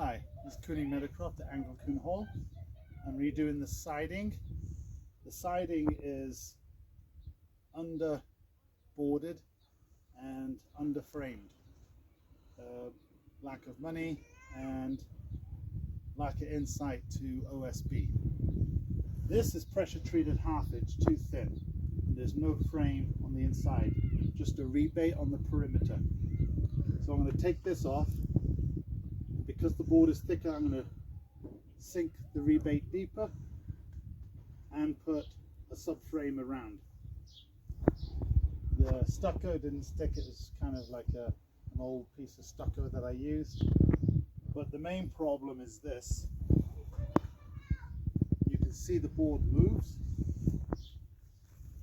Hi, this is Meadowcroft at Angelcynn Heall. I'm redoing the siding. The siding is underboarded and underframed. Lack of money and lack of insight to OSB. This is pressure treated 1/2 inch, too thin. And there's no frame on the inside, just a rebate on the perimeter. So I'm going to take this off. Because the board is thicker, I'm going to sink the rebate deeper and put a subframe around. The stucco didn't stick, it was kind of like an old piece of stucco that I used. But the main problem is this. You can see the board moves.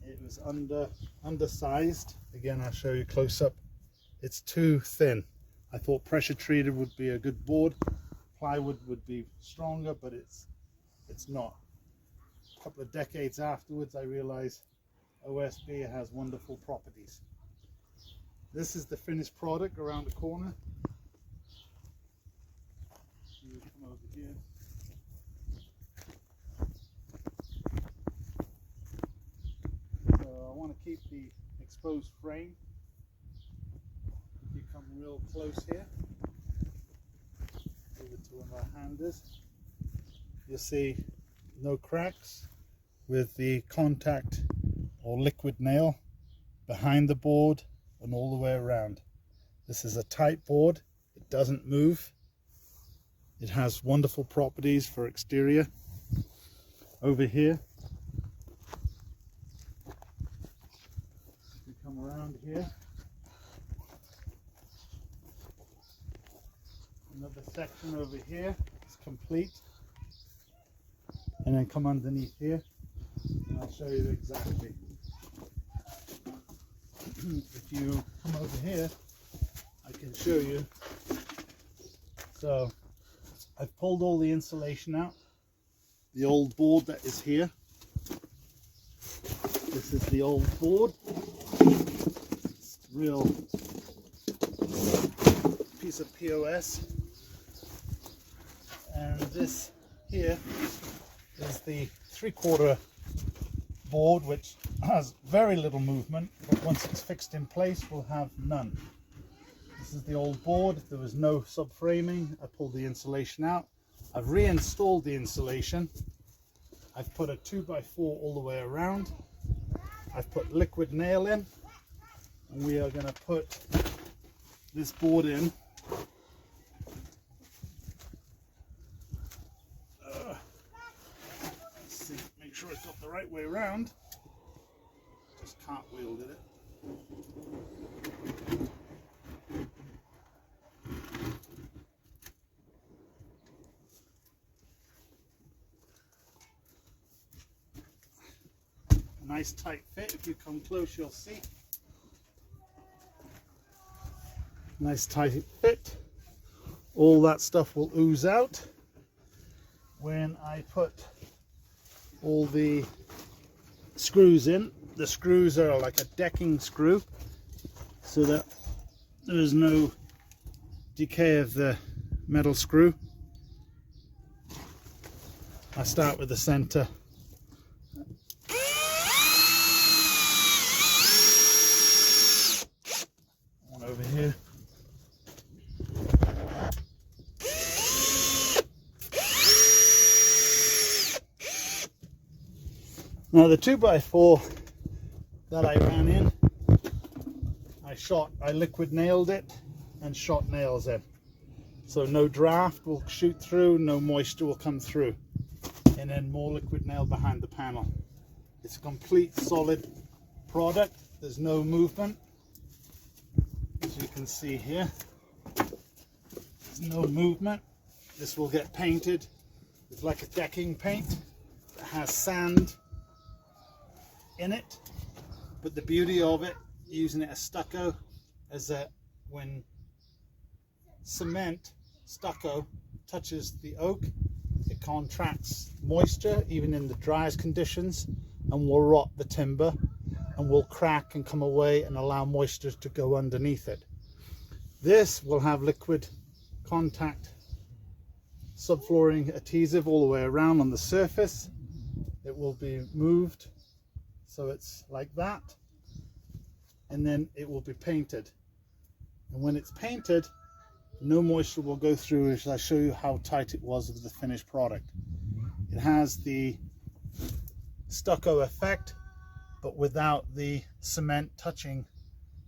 It was undersized. Again, I'll show you close up. It's too thin. I thought pressure treated would be a good board. Plywood would be stronger, but it's not. A couple of decades afterwards, I realized OSB has wonderful properties. This is the finished product around the corner. You come over here. So I want to keep the exposed frame. If you come real close here, over to where my hand is, you'll see no cracks with the contact or liquid nail behind the board and all the way around. This is a tight board, it doesn't move. It has wonderful properties for exterior. Over here, we come around here, another section over here is complete, and then come underneath here and I'll show you exactly. If you come over here, I can show you. So I've pulled all the insulation out, the old board that is here. This is the old board. It's a real piece of POS. And this here is the 3/4 board, which has very little movement, but once it's fixed in place will have none. This is the old board. There was no subframing. I pulled the insulation out. I've reinstalled the insulation. I've put a 2x4 all the way around. I've put liquid nail in, and we are going to put this board in. Make sure it's got the right way around. Just cartwheeled it. A nice tight fit. If you come close, you'll see. Nice tight fit. All that stuff will ooze out when I put all the screws in. The screws are like a decking screw so that there is no decay of the metal screw. I start with the center. One over here. Now the 2x4 that I ran in, I liquid nailed it and shot nails in. So no draft will shoot through, no moisture will come through. And then more liquid nail behind the panel. It's a complete solid product. There's no movement. As you can see here, there's no movement. This will get painted with like a decking paint that has sand in it, but the beauty of it, using it as stucco, is that when cement stucco touches the oak, it contracts moisture even in the driest conditions and will rot the timber and will crack and come away and allow moisture to go underneath it. This will have liquid contact subflooring adhesive all the way around on the surface. It will be moved so it's like that, and then it will be painted. And when it's painted, no moisture will go through, as I show you how tight it was with the finished product. It has the stucco effect, but without the cement touching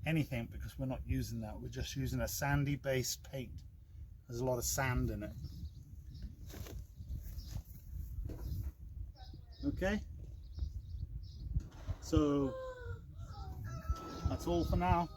anything, because we're not using that. We're just using a sandy based paint. There's a lot of sand in it. Okay, so that's all for now.